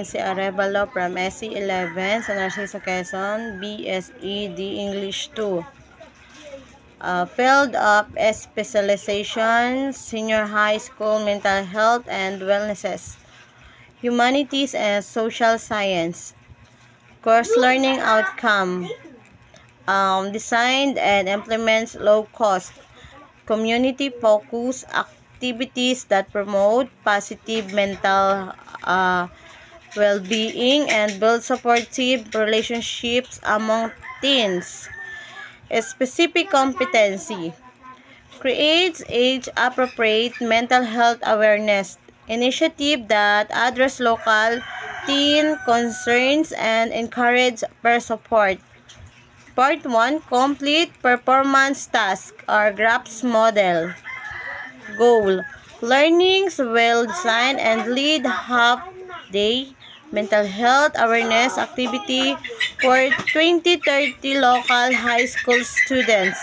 Nancy Arevalo from SC11 sa Narciso Quezon, BSED English 2. Field of Specialization, Senior High School, Mental Health and Wellness, Humanities and Social Science. Course Learning Outcome, designed and implements low-cost, community-focused activities that promote positive mental well-being and build supportive relationships among teens. Specific competency creates age-appropriate mental health awareness initiative that address local teen concerns and encourage peer support. Part 1, complete performance task or GRAPS model. Goal: learnings will design and lead half-day mental health awareness activity for 20-30 local high school students.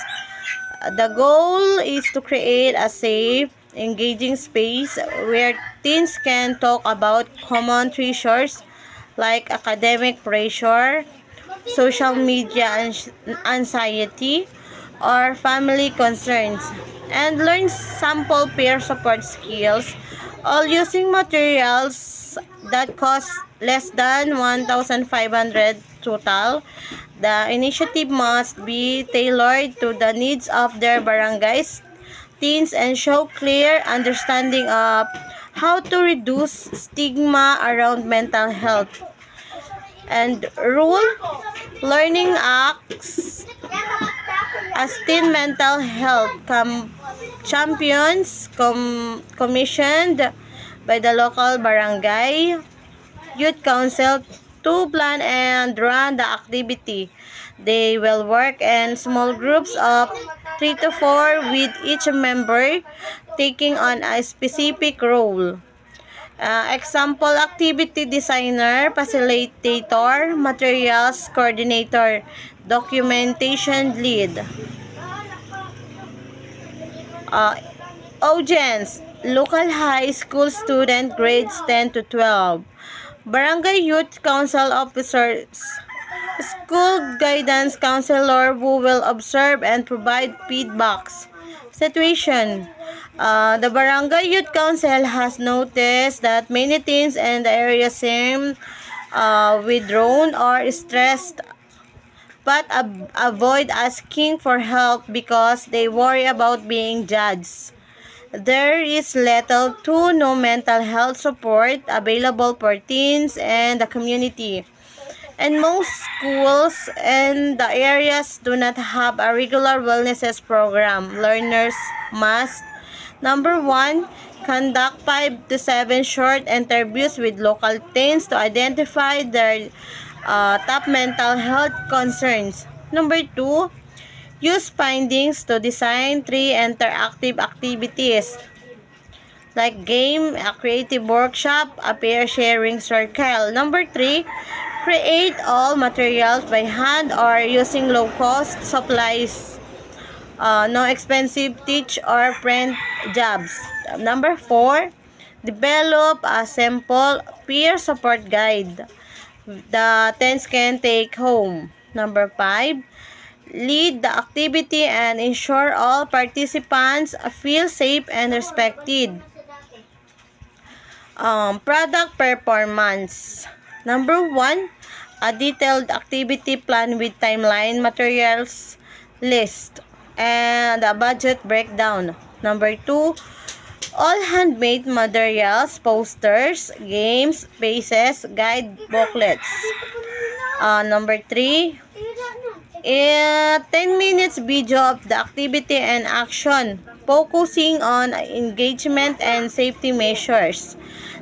The goal is to create a safe, engaging space where teens can talk about common treasures like academic pressure, social media anxiety, or family concerns, and learn sample peer support skills, all using materials that cost less than 1,500 total. The initiative must be tailored to the needs of their barangays, teens, and show clear understanding of how to reduce stigma around mental health. And rule: learning acts as teen mental health champions commissioned by the local barangay youth council to plan and run the activity. They will work in small groups of 3 to 4 with each member taking on a specific role. Example: activity designer, facilitator, materials coordinator, documentation lead. Audience: local high school student grades 10 to 12. Barangay Youth Council officers. School guidance counselor who will observe and provide feedbacks. Situation: the Barangay Youth Council has noticed that many teens in the area seem withdrawn or stressed, but avoid asking for help because they worry about being judged. There is little to no mental health support available for teens and the community, and most schools in the areas do not have a regular wellness program. Learners must: number 1, conduct 5 to 7 short interviews with local teens to identify their top mental health concerns. Number 2, use findings to design 3 interactive activities like game, a creative workshop, a peer sharing circle. Number 3, create all materials by hand or using low-cost supplies. No expensive teach or print jobs. Number 4, develop a simple peer support guide the teens can take home. Number 5, lead the activity and ensure all participants feel safe and respected. Product performance. Number 1, a detailed activity plan with timeline, materials list, and a budget breakdown. Number 2, all handmade materials, posters, games, paces, guide booklets. Number 3, 10 minutes video of the activity and action, focusing on engagement and safety measures.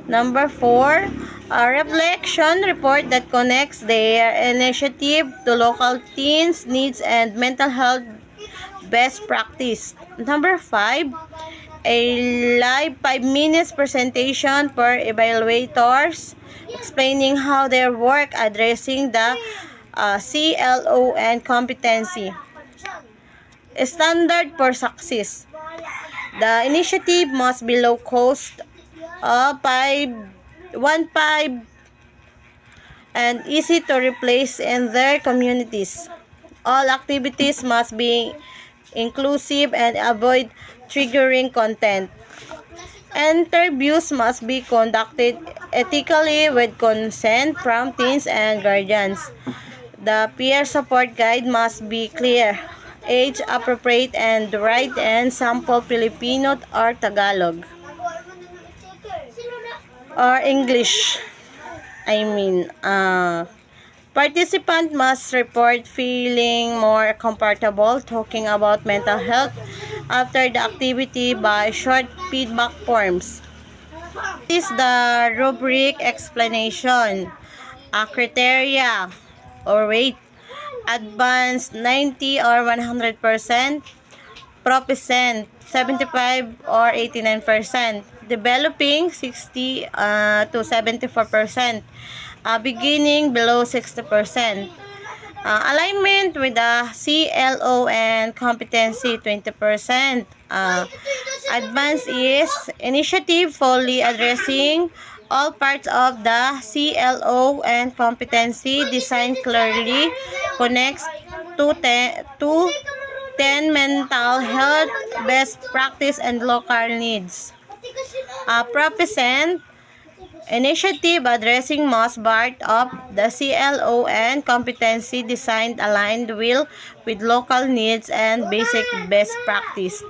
Number 4, a reflection report that connects their initiative to local teens' needs and mental health best practice. Number 5, a live 5 minutes presentation for evaluators explaining how their work addressing the CLO and competency. Standard for success. The initiative must be low cost, 1.5 and easy to replace in their communities. All activities must be inclusive and avoid triggering content. Interviews must be conducted ethically with consent from teens and guardians. The peer support guide must be clear, age appropriate, and write and sample Filipino or Tagalog or English. Participant must report feeling more comfortable talking about mental health after the activity by short feedback forms. This is the rubric explanation. Criteria or rate. Advanced 90 or 100%. Proficient 75 or 89%. Developing 60 to 74%. Beginning below 60%. Alignment with the CLO and competency 20%. Advance is initiative fully addressing all parts of the CLO and competency design clearly connects to 10 mental health best practice and local needs. Proficient initiative addressing most part of the CLO and competency designed aligned with local needs and basic best practice.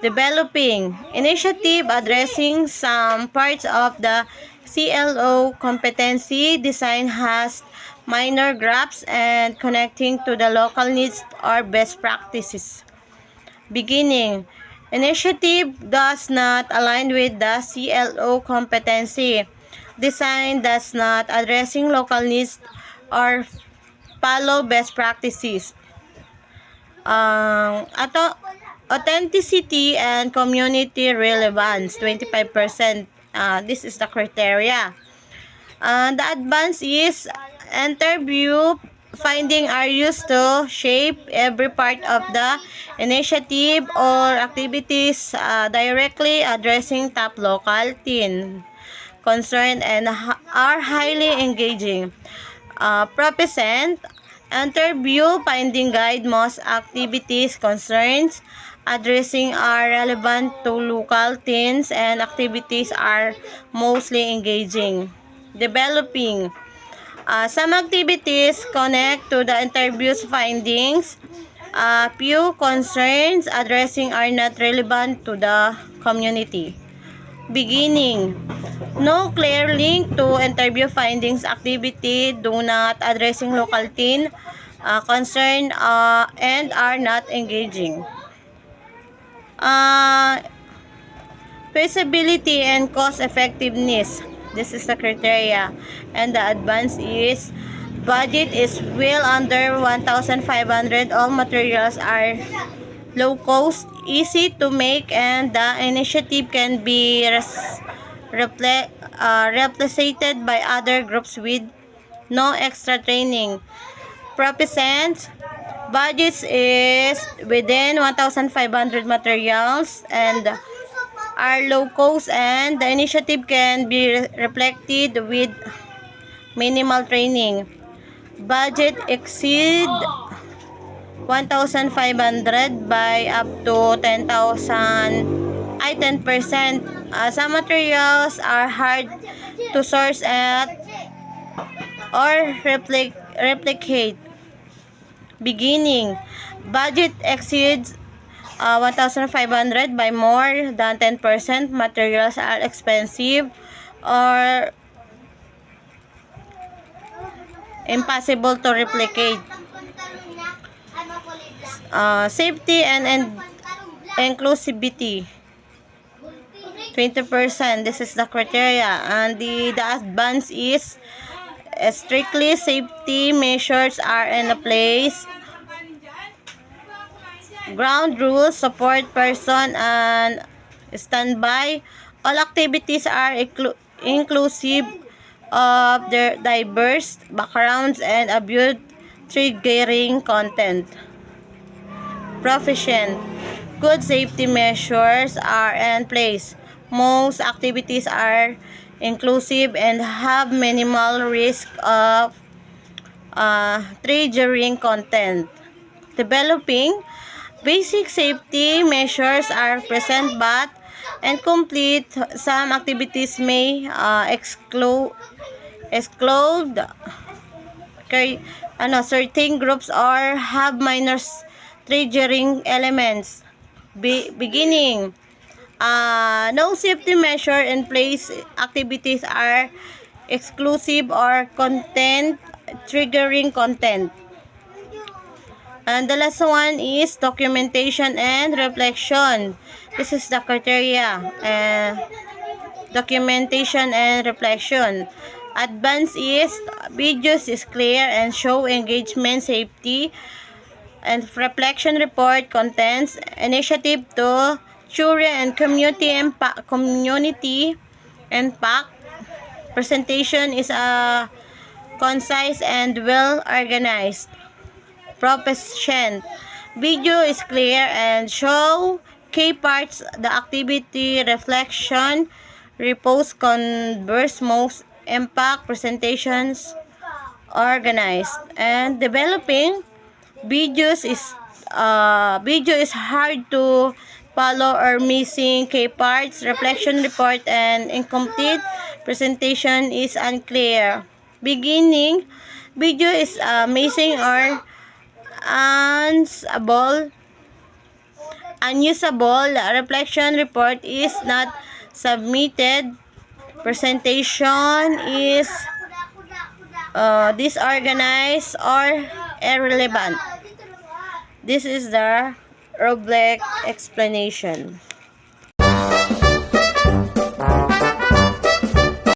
Developing initiative addressing some parts of the CLO competency design has minor gaps and connecting to the local needs or best practices. Beginning initiative does not align with the CLO competency. Design does not addressing local needs or follow best practices. Authenticity and community relevance 25%. This is the criteria. The advance is interview finding are used to shape every part of the initiative or activities directly addressing top local teen concern and are highly engaging. Proficient interview finding guide most activities concerns addressing are relevant to local teens and activities are mostly engaging. Developing some activities connect to the interview's findings. Few concerns addressing are not relevant to the community. Beginning no clear link to interview findings activity do not addressing local teen concern and are not engaging. Feasibility and cost effectiveness. This is the criteria. And the advance is budget is well under 1,500. All materials are low cost, easy to make, and the initiative can be replicated by other groups with no extra training. Proficient budgets is within 1,500 materials and are low cost, and the initiative can be reflected with minimal training. Budget exceed 1,500 by up to 10%. Some materials are hard to source at or replicate. Beginning budget exceeds 1,500 by more than 10%. Materials are expensive or impossible to replicate. Safety and inclusivity 20%. This is the criteria, and the advance is strictly safety measures are in place. Ground rules, support person, and standby. All activities are inclusive of their diverse backgrounds and avoid triggering content. Proficient. Good safety measures are in place. Most activities are inclusive, and have minimal risk of triggering content. Developing basic safety measures are present but incomplete. Some activities may exclude certain groups or have minor triggering elements. Beginning, no safety measure in place. Activities are exclusive or content triggering content. And the last one is documentation and reflection. This is the criteria. Documentation and reflection. Advance is videos is clear and show engagement, safety, and reflection report contents initiative to theory and community impact. Presentation is concise and well organized. Proficient. Video is clear and show key parts, the activity, reflection, repose, converse, most impact, presentations, organized. And developing videos is video is hard to follow or missing key parts, reflection report and incomplete, presentation is unclear. Beginning, video is missing or unusable, reflection report is not submitted, presentation is disorganized or irrelevant. This is the rubric explanation.